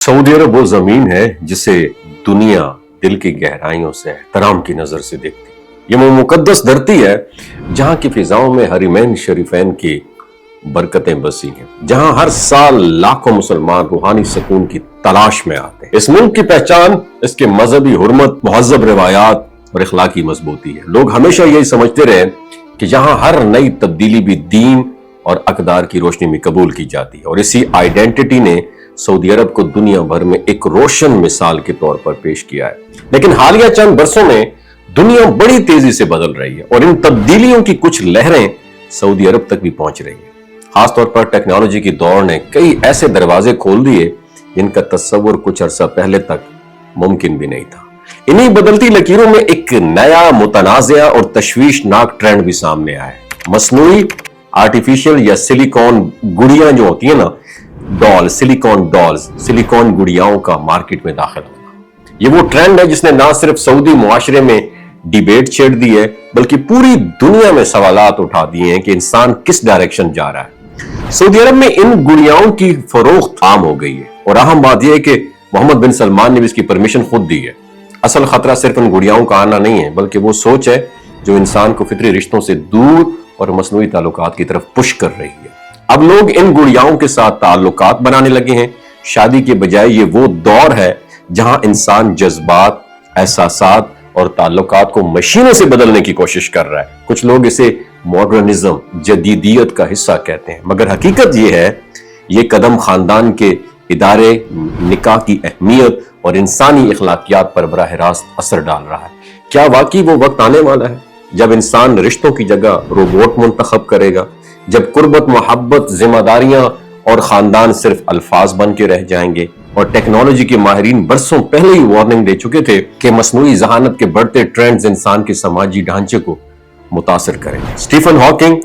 Saudi अरब वो जमीन है जिसे दुनिया दिल की गहराइयों से एहतराम की नजर से देखती है। ये वो मुकद्दस धरती है जहां की फिजाओं में हरिमैन शरीफैन की बरकतें बसी हैं, जहां हर साल लाखों मुसलमान रूहानी सुकून की तलाश में आते हैं। इस मुल्क की पहचान इसके मजहबी हुर्मत, मुहज्जब रिवायात और इखलाकी मजबूती है। लोग हमेशा यही समझते रहे कि जहां हर नई तब्दीली भी दीन और अकदार की रोशनी में कबूल की जाती है, और इसी आइडेंटिटी ने सऊदी अरब को दुनिया भर में एक रोशन मिसाल के तौर पर पेश किया है। लेकिन हालिया चंद बरसों में दुनिया बड़ी तेजी से बदल रही है और इन तब्दीलियों की कुछ लहरें सऊदी अरब तक भी पहुंच रही है। खासतौर पर टेक्नोलॉजी की दौड़ ने कई ऐसे दरवाजे खोल दिए जिनका तस्वुर कुछ अरसा पहले तक मुमकिन भी नहीं था। इन्हीं बदलती लकीरों में एक नया, मुतनाज़िया और तशवीशनाक ट्रेंड भी सामने आया है। मसनूई, आर्टिफिशियल या सिलिकॉन गुड़ियां जो होती है ना, सिलिकॉन डॉल्स, सिलिकॉन गुड़ियाओं का मार्केट में दाखिल होना। ये वो ट्रेंड है जिसने ना सिर्फ सऊदी मुआशरे में डिबेट छेड़ दी है, बल्कि पूरी दुनिया में सवालात उठा दिए हैं कि इंसान किस डायरेक्शन जा रहा है। सऊदी अरब में इन गुड़ियाओं की फरोख्त आम हो गई है, और अहम बात यह है कि मोहम्मद बिन सलमान ने भी इसकी परमिशन खुद दी है। असल खतरा सिर्फ इन गुड़ियाओं का आना नहीं है, बल्कि वो सोच है जो इंसान को फितरी रिश्तों से दूर और मसनूई ताल्लुकात की तरफ पुश कर रही है। अब लोग इन गुड़ियाओं के साथ ताल्लुकात बनाने लगे हैं। शादी के बजाय ये वो दौर है जहां इंसान जज्बात, एहसासात और ताल्लुकात को मशीनों से बदलने की कोशिश कर रहा है। कुछ लोग इसे मॉडर्निज्म, जदीदियत का हिस्सा कहते हैं, मगर हकीकत ये है ये कदम खानदान के इदारे, निकाह की अहमियत और इंसानी अखलाकियात पर बराह रास्त असर डाल रहा है। क्या वाकई वो वक्त आने वाला है जब इंसान रिश्तों की जगह रोबोट मुंतखब करेगा, जब कुर्बत, मोहब्बत, जिम्मेदारियां और खानदान सिर्फ अल्फाज बन के रह जाएंगे? और टेक्नोलॉजी के माहिरीन बरसों पहले ही वार्निंग दे चुके थे कि मसनूई जहानत के बढ़ते ट्रेंड्स इंसान के समाजी ढांचे को मुतासर करेंगे। स्टीफन हॉकिंग,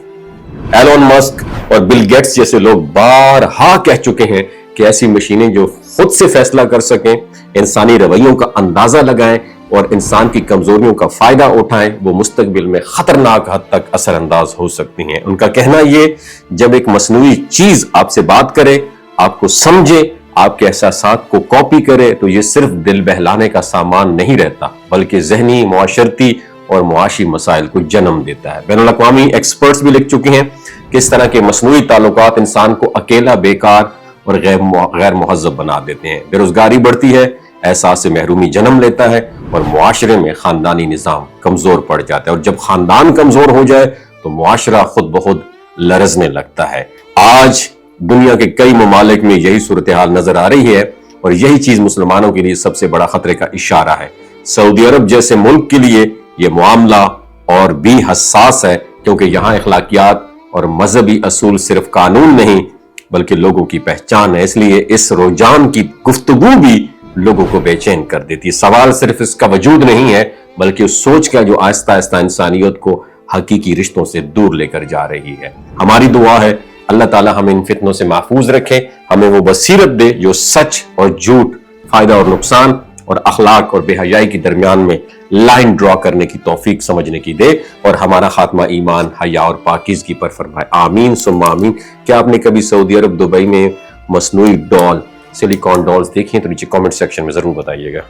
एलोन मस्क और बिल गेट्स जैसे लोग बारहा कह चुके हैं कि ऐसी मशीनें जो खुद से फैसला कर सकें, इंसानी रवैयों का अंदाजा लगाएं और इंसान की कमजोरियों का फायदा उठाएं, वो मुस्तकबिल में खतरनाक हद तक असरअंदाज हो सकती हैं। उनका कहना ये, जब एक मसनूई चीज आपसे बात करे, आपको समझे, आपके एहसासात को कॉपी करे, तो ये सिर्फ दिल बहलाने का सामान नहीं रहता, बल्कि जहनी, मुआशरती और मुआशी मसाइल को जन्म देता है। बैनुल अक़वामी एक्सपर्ट्स भी लिख चुके हैं कि इस तरह के मसनूई ताल्लुकात इंसान को अकेला, बेकार और गैर मुहज़्ज़ब बना देते हैं। बेरोजगारी बढ़ती है, एहसास से महरूमी जन्म लेता है और मुआशरे में खानदानी निज़ाम कमजोर पड़ जाता है, और जब खानदान कमजोर हो जाए तो मुआशरा खुद ब खुद लरजने लगता है। आज दुनिया के कई ममालिक में यही सूरत हाल नजर आ रही है, और यही चीज मुसलमानों के लिए सबसे बड़ा खतरे का इशारा है। सऊदी अरब जैसे मुल्क के लिए यह मामला और भी हसास है, क्योंकि यहाँ अखलाकियात और मजहबी असूल सिर्फ कानून नहीं बल्कि लोगों की पहचान है। इसलिए इस रुझान की गुफ्तगू भी लोगों को बेचैन कर देती है। सवाल सिर्फ इसका वजूद नहीं है, बल्कि उस सोच का जो आहिस्ता आहिस्ता इंसानियत को हकीकी रिश्तों से दूर लेकर जा रही है। हमारी दुआ है अल्लाह ताला हमें इन फितनों से महफूज रखे, हमें वो बसीरत दे जो सच और झूठ, फायदा और नुकसान और अखलाक और बेहयाई के दरमियान में लाइन ड्रॉ करने की तौफीक समझने की दे, और हमारा खात्मा ईमान, हया और पाकीज़गी पर फरमाए। आमीन सुम्मा आमीन। क्या आपने कभी सऊदी अरब, दुबई में मसनूई डॉल, सिलिकॉन डॉल्स देखी हैं? तो नीचे कमेंट सेक्शन में जरूर बताइएगा।